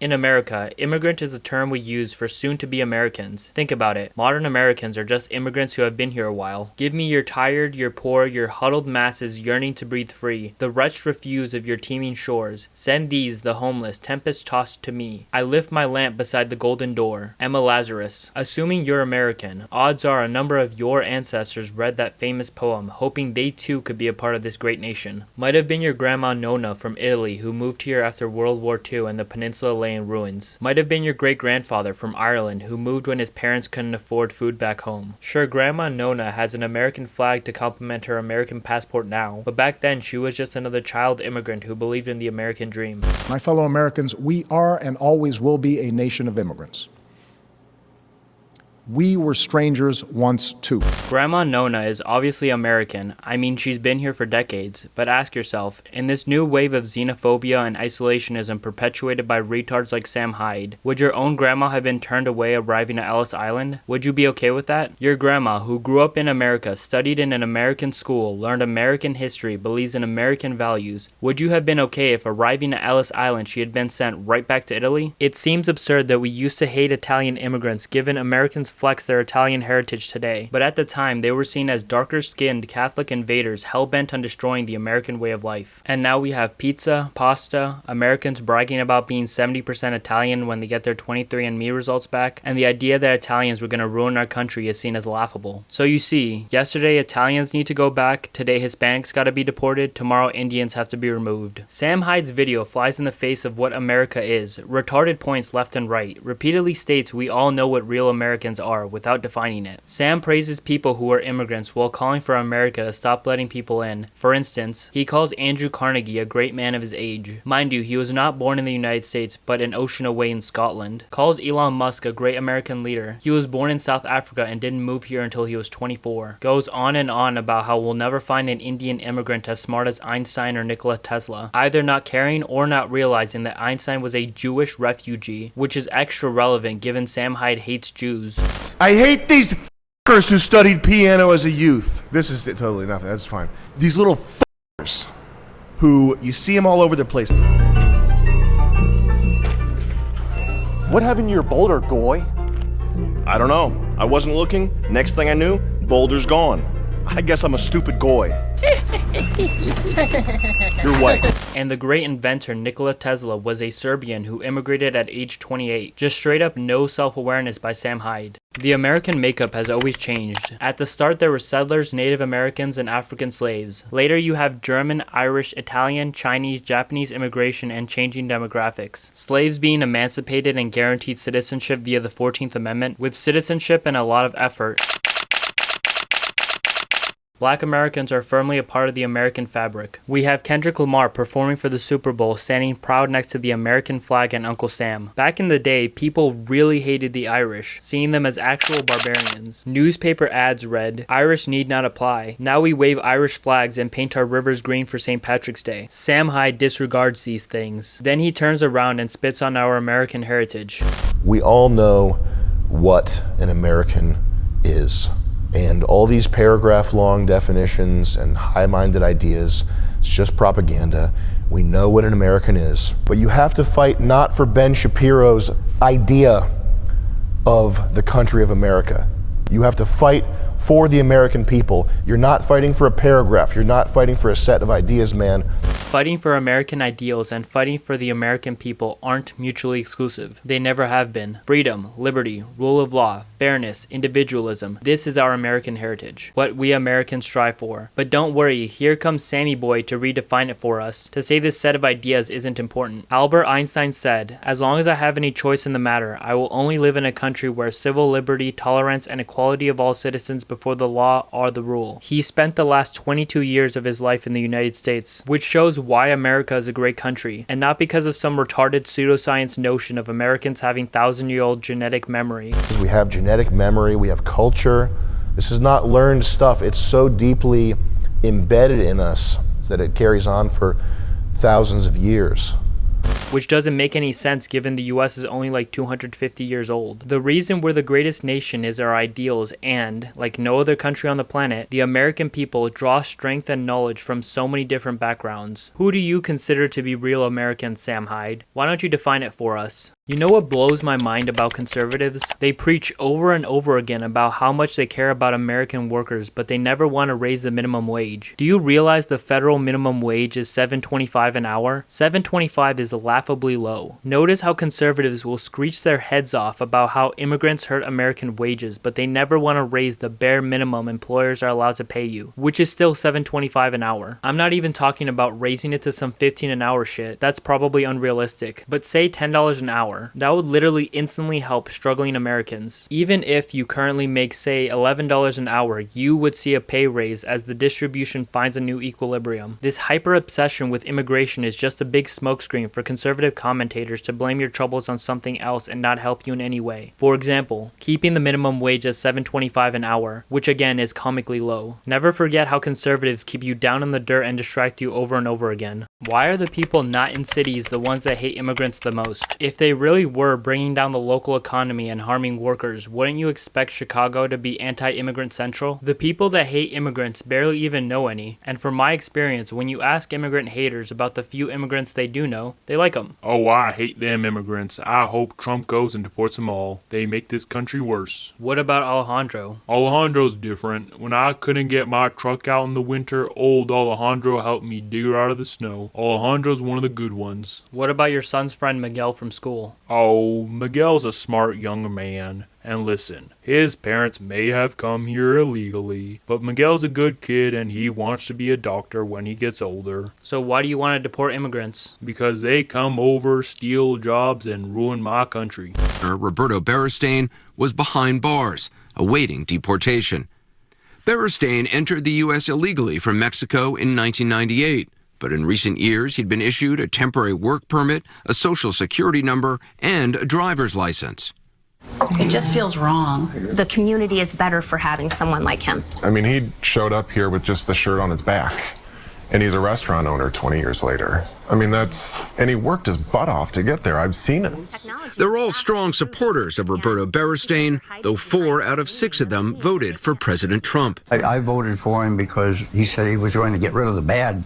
In America, immigrant is a term we use for soon-to-be Americans. Think about it. Modern Americans are just immigrants who have been here a while. Give me your tired, your poor, your huddled masses yearning to breathe free, the wretched refuse of your teeming shores. Send these, the homeless, tempest-tossed to me. I lift my lamp beside the golden door. Emma Lazarus. Assuming you're American, odds are a number of your ancestors read that famous poem, hoping they too could be a part of this great nation. Might have been your grandma Nona from Italy who moved here after World War II and the peninsula lay in ruins. Might have been your great-grandfather from Ireland who moved when his parents couldn't afford food back home. Sure, Grandma Nona has an American flag to complement her American passport now, but back then she was just another child immigrant who believed in the American dream. My fellow Americans, we are and always will be a nation of immigrants. We were strangers once too. Grandma Nona is obviously American. I mean, she's been here for decades. But ask yourself, in this new wave of xenophobia and isolationism perpetuated by retards like Sam Hyde, would your own grandma have been turned away arriving at Ellis Island? Would you be okay with that? Your grandma, who grew up in America, studied in an American school, learned American history, believes in American values, would you have been okay if arriving at Ellis Island she had been sent right back to Italy? It seems absurd that we used to hate Italian immigrants given Americans flex their Italian heritage today, but at the time they were seen as darker-skinned Catholic invaders hell-bent on destroying the American way of life. And now we have pizza, pasta, Americans bragging about being 70% Italian when they get their 23andMe results back, and the idea that Italians were going to ruin our country is seen as laughable. So you see, yesterday Italians need to go back, today Hispanics gotta be deported, tomorrow Indians have to be removed. Sam Hyde's video flies in the face of what America is, retarded points left and right, repeatedly states we all know what real Americans are without defining it. Sam praises people who are immigrants while calling for America to stop letting people in. For instance, he calls Andrew Carnegie a great man of his age. Mind you, he was not born in the United States, but an ocean away in Scotland. Calls Elon Musk a great American leader. He was born in South Africa and didn't move here until he was 24. Goes on and on about how we'll never find an Indian immigrant as smart as Einstein or Nikola Tesla, either not caring or not realizing that Einstein was a Jewish refugee, which is extra relevant given Sam Hyde hates Jews. I hate these f***ers who studied piano as a youth. This is totally nothing, that's fine. These little f***ers who, you see them all over the place. What happened to your boulder, Goy? I don't know. I wasn't looking. Next thing I knew, boulder's gone. I guess I'm a stupid goy. You're white. And the great inventor Nikola Tesla was a Serbian who immigrated at age 28. Just straight up no self-awareness by Sam Hyde. The American makeup has always changed. At the start there were settlers, Native Americans, and African slaves. Later you have German, Irish, Italian, Chinese, Japanese immigration and changing demographics. Slaves being emancipated and guaranteed citizenship via the 14th Amendment. With citizenship and a lot of effort, Black Americans are firmly a part of the American fabric. We have Kendrick Lamar performing for the Super Bowl, standing proud next to the American flag and Uncle Sam. Back in the day, people really hated the Irish, seeing them as actual barbarians. Newspaper ads read, "Irish need not apply." Now we wave Irish flags and paint our rivers green for St. Patrick's Day. Sam Hyde disregards these things. Then he turns around and spits on our American heritage. We all know what an American is. And all these paragraph-long definitions and high-minded ideas, it's just propaganda. We know what an American is. But you have to fight not for Ben Shapiro's idea of the country of America. You have to fight for the American people. You're not fighting for a paragraph. You're not fighting for a set of ideas, man. Fighting for American ideals and fighting for the American people aren't mutually exclusive. They never have been. Freedom, liberty, rule of law, fairness, individualism. This is our American heritage. What we Americans strive for. But don't worry, here comes Sammy Boy to redefine it for us. To say this set of ideas isn't important. Albert Einstein said, "As long as I have any choice in the matter, I will only live in a country where civil liberty, tolerance, and equality of all citizens before the law are the rule." He spent the last 22 years of his life in the United States, which shows why America is a great country, and not because of some retarded pseudoscience notion of Americans having 1,000-year-old genetic memory. We have genetic memory, we have culture. This is not learned stuff. It's so deeply embedded in us that it carries on for thousands of years. which doesn't make any sense given the US is only like 250 years old. The reason we're the greatest nation is our ideals and, like no other country on the planet, the American people draw strength and knowledge from so many different backgrounds. Who do you consider to be real Americans, Sam Hyde? Why don't you define it for us? You know what blows my mind about conservatives? They preach over and over again about how much they care about American workers, but they never want to raise the minimum wage. Do you realize the federal minimum wage is $7.25 an hour? $7.25 is laughably low. Notice how conservatives will screech their heads off about how immigrants hurt American wages, but they never want to raise the bare minimum employers are allowed to pay you, which is still $7.25 an hour. I'm not even talking about raising it to some $15 an hour shit. That's probably unrealistic. But say $10 an hour. That would literally instantly help struggling Americans. Even if you currently make, say, $11 an hour, you would see a pay raise as the distribution finds a new equilibrium. This hyper-obsession with immigration is just a big smokescreen for conservative commentators to blame your troubles on something else and not help you in any way. For example, keeping the minimum wage as $7.25 an hour, which again is comically low. Never forget how conservatives keep you down in the dirt and distract you over and over again. Why are the people not in cities the ones that hate immigrants the most? If they really were bringing down the local economy and harming workers, wouldn't you expect Chicago to be anti-immigrant central? The people that hate immigrants barely even know any, and from my experience, when you ask immigrant haters about the few immigrants they do know, they like them. Oh, I hate them immigrants. I hope Trump goes and deports them all. They make this country worse. What about Alejandro? Alejandro's different. When I couldn't get my truck out in the winter, old Alejandro helped me dig her out of the snow. Alejandro's one of the good ones. What about your son's friend Miguel from school? Oh, Miguel's a smart young man. And listen, his parents may have come here illegally, but Miguel's a good kid and he wants to be a doctor when he gets older. So why do you want to deport immigrants? Because they come over, steal jobs, and ruin my country. Roberto Beristain was behind bars, awaiting deportation. Beristain entered the U.S. illegally from Mexico in 1998. But in recent years, he'd been issued a temporary work permit, a social security number, and a driver's license. It just feels wrong. The community is better for having someone like him. I mean, he showed up here with just the shirt on his back, and he's a restaurant owner 20 years later. I mean, and he worked his butt off to get there. I've seen it. They're all strong supporters of Roberto Beristain, though 4 out of 6 of them voted for President Trump. I voted for him because he said he was going to get rid of the bad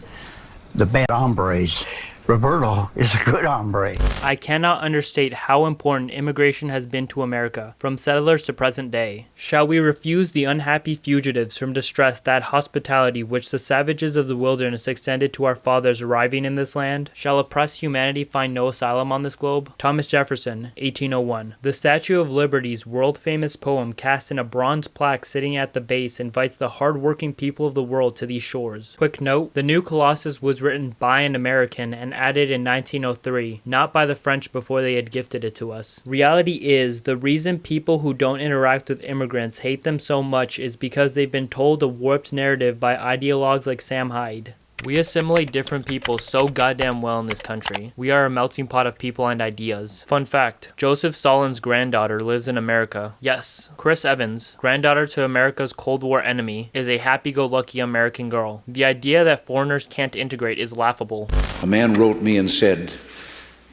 hombres. Roberto is a good hombre. I cannot understate how important immigration has been to America, from settlers to present day. Shall we refuse the unhappy fugitives from distress that hospitality which the savages of the wilderness extended to our fathers arriving in this land? Shall oppressed humanity find no asylum on this globe? Thomas Jefferson, 1801. The Statue of Liberty's world-famous poem cast in a bronze plaque sitting at the base invites the hard-working people of the world to these shores. Quick note, the new Colossus was written by an American and added in 1903, not by the French before they had gifted it to us. Reality is, the reason people who don't interact with immigrants hate them so much is because they've been told a warped narrative by ideologues like Sam Hyde. We assimilate different people so goddamn well in this country. We are a melting pot of people and ideas. Fun fact, Joseph Stalin's granddaughter lives in America. Yes, Chris Evans, granddaughter to America's Cold War enemy, is a happy-go-lucky American girl. The idea that foreigners can't integrate is laughable. A man wrote me and said,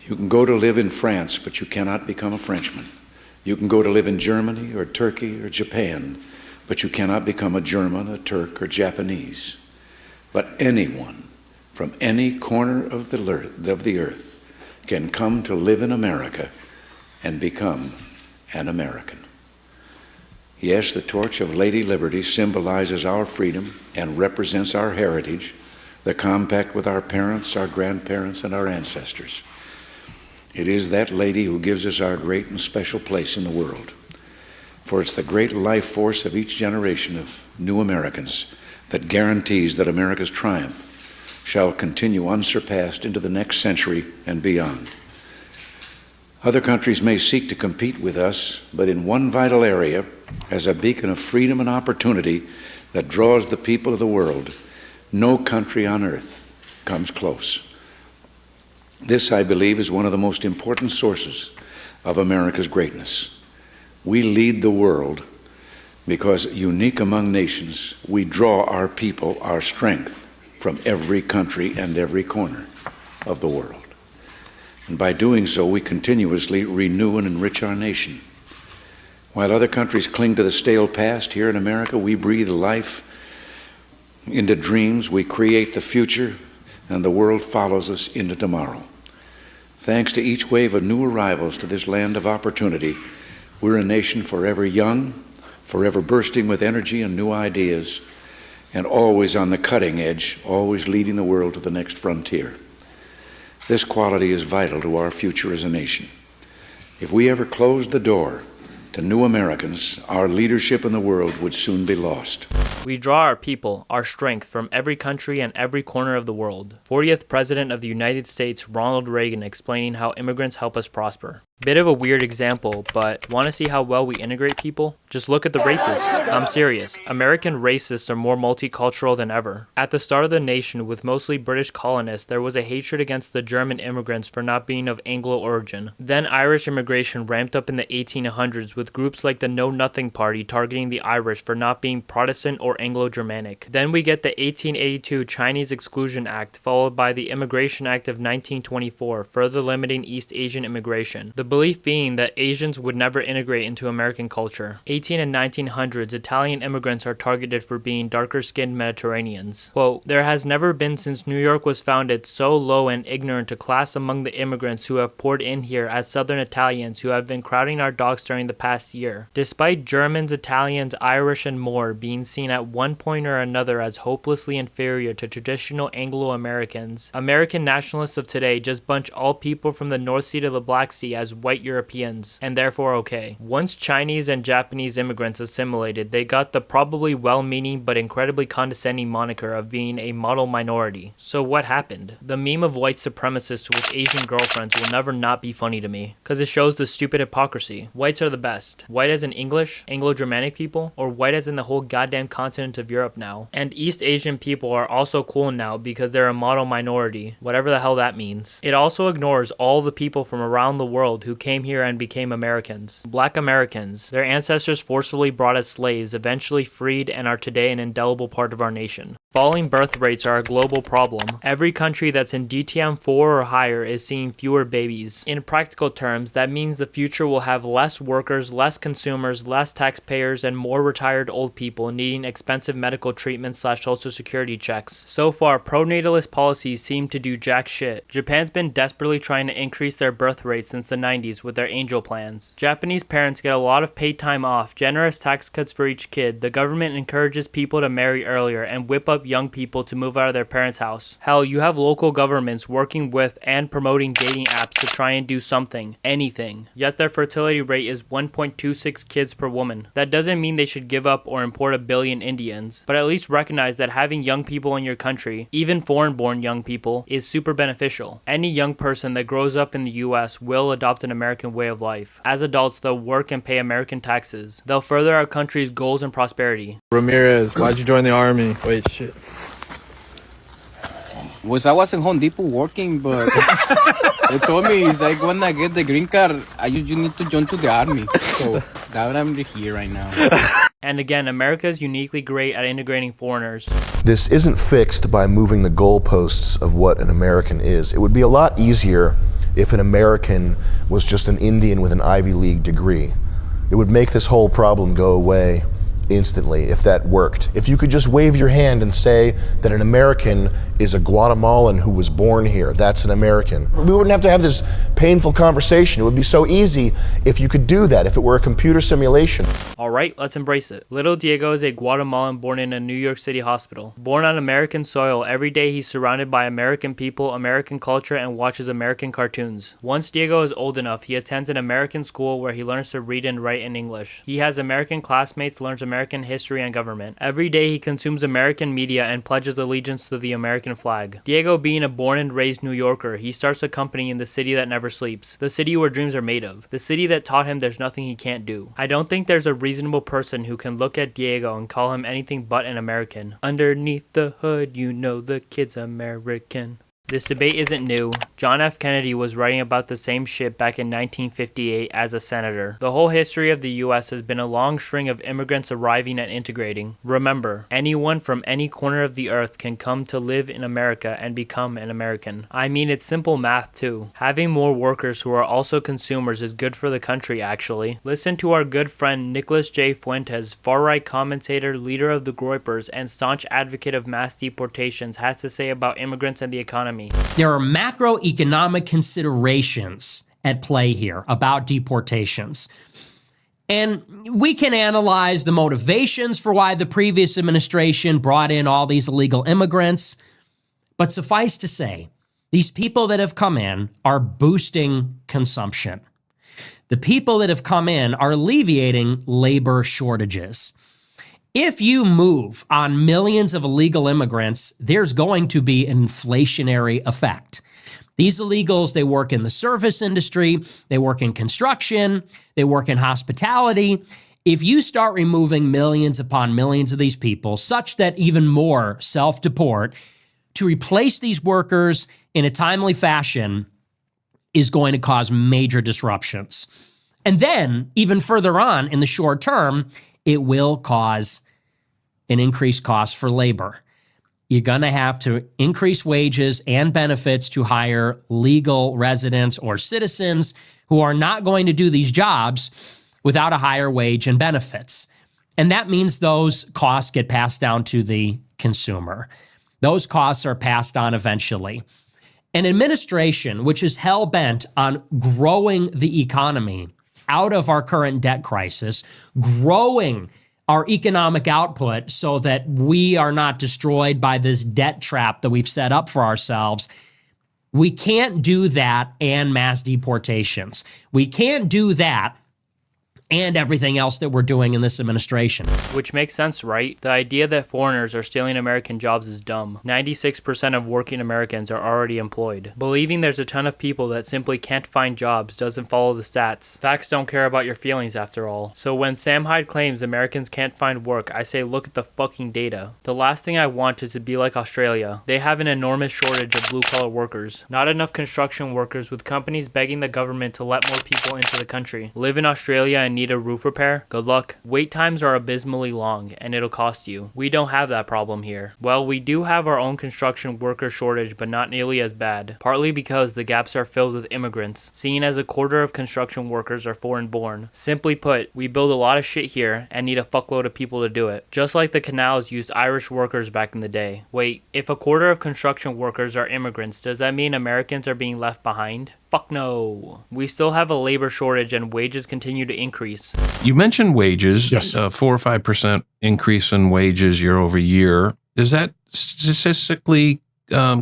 "You can go to live in France, but you cannot become a Frenchman. You can go to live in Germany or Turkey or Japan, but you cannot become a German, a Turk, or Japanese. But anyone from any corner of the earth can come to live in America and become an American." Yes, the torch of Lady Liberty symbolizes our freedom and represents our heritage, the compact with our parents, our grandparents, and our ancestors. It is that lady who gives us our great and special place in the world. For it's the great life force of each generation of new Americans that guarantees that America's triumph shall continue unsurpassed into the next century and beyond. Other countries may seek to compete with us, but in one vital area, as a beacon of freedom and opportunity that draws the people of the world, no country on earth comes close. This, I believe, is one of the most important sources of America's greatness. We lead the world because, unique among nations, we draw our people, our strength, from every country and every corner of the world. And by doing so, we continuously renew and enrich our nation. While other countries cling to the stale past, here in America, we breathe life into dreams, we create the future, and the world follows us into tomorrow. Thanks to each wave of new arrivals to this land of opportunity, we're a nation forever young, forever bursting with energy and new ideas, and always on the cutting edge, always leading the world to the next frontier. This quality is vital to our future as a nation. If we ever close the door to new Americans, our leadership in the world would soon be lost. We draw our people, our strength, from every country and every corner of the world. 40th President of the United States, Ronald Reagan, explaining how immigrants help us prosper. Bit of a weird example, but want to see how well we integrate people? Just look at the racists. I'm serious. American racists are more multicultural than ever. At the start of the nation, with mostly British colonists, there was a hatred against the German immigrants for not being of Anglo origin. Then Irish immigration ramped up in the 1800s with groups like the Know Nothing Party targeting the Irish for not being Protestant or Anglo-Germanic. Then we get the 1882 Chinese Exclusion Act, followed by the Immigration Act of 1924, further limiting East Asian immigration. The belief being that Asians would never integrate into American culture. 18 and 1900s, Italian immigrants are targeted for being darker-skinned Mediterraneans. Quote, "There has never been since New York was founded so low and ignorant a class among the immigrants who have poured in here as Southern Italians who have been crowding our docks during the past year. Despite Germans, Italians, Irish, and more being seen at one point or another as hopelessly inferior to traditional Anglo-Americans, American nationalists of today just bunch all people from the North Sea to the Black Sea as white Europeans, and therefore okay. Once Chinese and Japanese immigrants assimilated, they got the probably well-meaning but incredibly condescending moniker of being a model minority. So what happened? The meme of white supremacists with Asian girlfriends will never not be funny to me, because it shows the stupid hypocrisy. Whites are the best. White as in English, Anglo-Germanic people, or white as in the whole goddamn continent of Europe now. And East Asian people are also cool now because they're a model minority, whatever the hell that means. It also ignores all the people from around the world who came here and became Americans. Black Americans, their ancestors forcibly brought as slaves, eventually freed, and are today an indelible part of our nation. Falling birth rates are a global problem. Every country that's in DTM-4 or higher is seeing fewer babies. In practical terms, that means the future will have less workers, less consumers, less taxpayers, and more retired old people needing expensive medical treatments / social security checks. So far, pro-natalist policies seem to do jack shit. Japan's been desperately trying to increase their birth rate since the 90s with their angel plans. Japanese parents get a lot of paid time off, generous tax cuts for each kid, the government encourages people to marry earlier, and whip up young people to move out of their parents' house. Hell, you have local governments working with and promoting dating apps to try and do something, anything. Yet their fertility rate is 1.26 kids per woman. That doesn't mean they should give up or import 1 billion Indians, but at least recognize that having young people in your country, even foreign-born young people, is super beneficial. Any young person that grows up in the US will adopt an American way of life. As adults, they'll work and pay American taxes. They'll further our country's goals and prosperity. Ramirez, why'd you join the army? Wait, shit. I was in Home Depot working, but they told me, it's like, when I get the green card, you need to join to the army. So now I'm here right now. And again, America is uniquely great at integrating foreigners. This isn't fixed by moving the goalposts of what an American is. It would be a lot easier if an American was just an Indian with an Ivy League degree. It would make this whole problem go away instantly if that worked. If you could just wave your hand and say that an American is a Guatemalan who was born here, that's an American. We wouldn't have to have this painful conversation. It would be so easy if you could do that, if it were a computer simulation. Alright, let's embrace it. Little Diego is a Guatemalan born in a New York City hospital. Born on American soil, every day he's surrounded by American people, American culture, and watches American cartoons. Once Diego is old enough, he attends an American school where he learns to read and write in English. He has American classmates, learns American history and government. Every day he consumes American media and pledges allegiance to the American flag. Diego, being a born and raised New Yorker, he starts a company in the city that never sleeps. The city where dreams are made of. The city that taught him there's nothing he can't do. I don't think there's a reasonable person who can look at Diego and call him anything but an American. Underneath the hood, you know the kid's American. This debate isn't new. John F. Kennedy was writing about the same shit back in 1958 as a senator. The whole history of the US has been a long string of immigrants arriving and integrating. Remember, anyone from any corner of the earth can come to live in America and become an American. I mean, it's simple math too. Having more workers who are also consumers is good for the country, actually. Listen to our good friend Nicholas J. Fuentes, far-right commentator, leader of the Groypers, and staunch advocate of mass deportations, has to say about immigrants and the economy. There are macroeconomic considerations at play here about deportations. And we can analyze the motivations for why the previous administration brought in all these illegal immigrants. But suffice to say, these people that have come in are boosting consumption. The people that have come in are alleviating labor shortages. If you move on millions of illegal immigrants, there's going to be an inflationary effect. These illegals, they work in the service industry, they work in construction, they work in hospitality. If you start removing millions upon millions of these people, such that even more self-deport, to replace these workers in a timely fashion is going to cause major disruptions. And then, even further on in the short term, it will cause an increased cost for labor. You're going to have to increase wages and benefits to hire legal residents or citizens who are not going to do these jobs without a higher wage and benefits. And that means those costs get passed down to the consumer. Those costs are passed on eventually. An administration which is hell-bent on growing the economy out of our current debt crisis, growing our economic output so that we are not destroyed by this debt trap that we've set up for ourselves. We can't do that and mass deportations. We can't do that and everything else that we're doing in this administration. Which makes sense, right? The idea that foreigners are stealing American jobs is dumb. 96% of working Americans are already employed. Believing there's a ton of people that simply can't find jobs doesn't follow the stats. Facts don't care about your feelings after all. So when Sam Hyde claims Americans can't find work, I say look at the fucking data. The last thing I want is to be like Australia. They have an enormous shortage of blue-collar workers. Not enough construction workers, with companies begging the government to let more people into the country. Live in Australia and need a roof repair? Good luck. Wait times are abysmally long, and it'll cost you. We don't have that problem here. Well, we do have our own construction worker shortage, but not nearly as bad. Partly because the gaps are filled with immigrants, seeing as a quarter of construction workers are foreign-born. Simply put, we build a lot of shit here and need a fuckload of people to do it. Just like the canals used Irish workers back in the day. Wait, if a quarter of construction workers are immigrants, does that mean Americans are being left behind? Fuck no. We still have a labor shortage and wages continue to increase. You mentioned wages, Yes. 4 or 5% increase in wages year over year. Is that statistically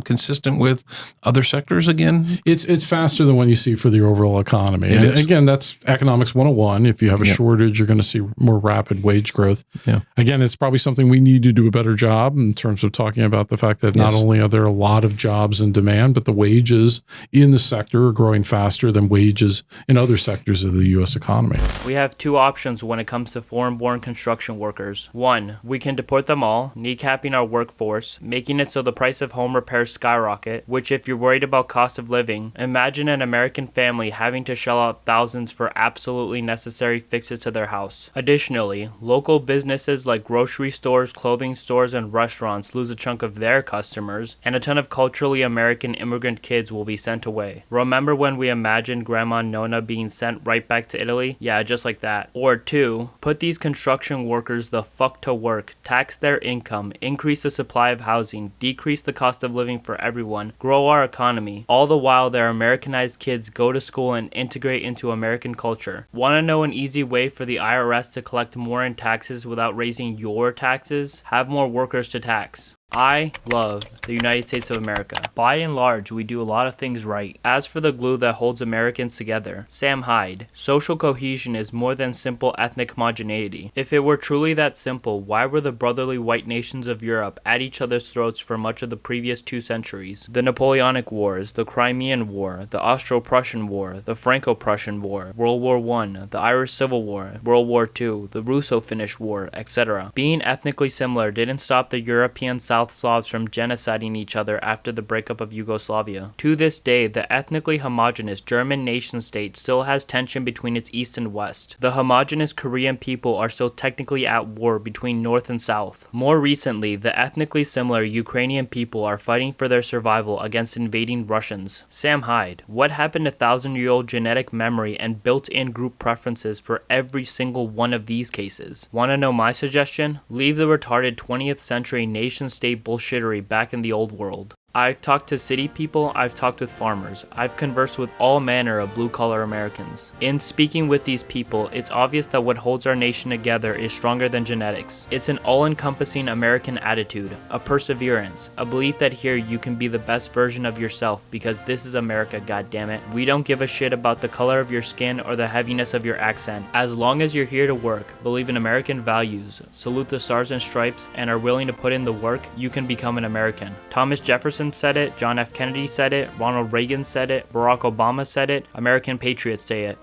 consistent with other sectors again? It's faster than what you see for the overall economy. It And is. again, that's economics 101. If you have a Yeah. shortage, you're going to see more rapid wage growth. Yeah. Again, it's probably something we need to do a better job in terms of talking about the fact that not Yes. only are there a lot of jobs in demand, but the wages in the sector are growing faster than wages in other sectors of the U.S. economy. We have two options when it comes to foreign-born construction workers. One, we can deport them all, kneecapping our workforce, making it so the price of home repairs skyrocket, which if you're worried about cost of living, imagine an American family having to shell out thousands for absolutely necessary fixes to their house. Additionally, local businesses like grocery stores, clothing stores, and restaurants lose a chunk of their customers, and a ton of culturally American immigrant kids will be sent away. Remember when we imagined Grandma Nona being sent right back to Italy? Yeah, just like that. Or two, put these construction workers the fuck to work, tax their income, increase the supply of housing, decrease the cost of living for everyone, grow our economy, all the while their Americanized kids go to school and integrate into American culture. Want to know an easy way for the IRS to collect more in taxes without raising your taxes? Have more workers to tax. I love the United States of America. By and large, we do a lot of things right. As for the glue that holds Americans together, Sam Hyde, social cohesion is more than simple ethnic homogeneity. If it were truly that simple, why were the brotherly white nations of Europe at each other's throats for much of the previous 2 centuries? The Napoleonic Wars, the Crimean War, the Austro-Prussian War, the Franco-Prussian War, World War I, the Irish Civil War, World War II, the Russo-Finnish War, etc. Being ethnically similar didn't stop the European South South Slavs from genociding each other after the breakup of Yugoslavia. To this day, the ethnically homogeneous German nation-state still has tension between its east and west. The homogeneous Korean people are still technically at war between north and south. More recently, the ethnically similar Ukrainian people are fighting for their survival against invading Russians. Sam Hyde, what happened to 1,000-year-old genetic memory and built-in group preferences for every single one of these cases? Wanna know my suggestion? Leave the retarded 20th century nation-state bullshittery back in the old world. I've talked to city people, I've talked with farmers, I've conversed with all manner of blue-collar Americans. In speaking with these people, it's obvious that what holds our nation together is stronger than genetics. It's an all-encompassing American attitude, a perseverance, a belief that here you can be the best version of yourself because this is America, goddammit. We don't give a shit about the color of your skin or the heaviness of your accent. As long as you're here to work, believe in American values, salute the stars and stripes, and are willing to put in the work, you can become an American. Thomas Jefferson said it, John F. Kennedy said it, Ronald Reagan said it, Barack Obama said it, American patriots say it.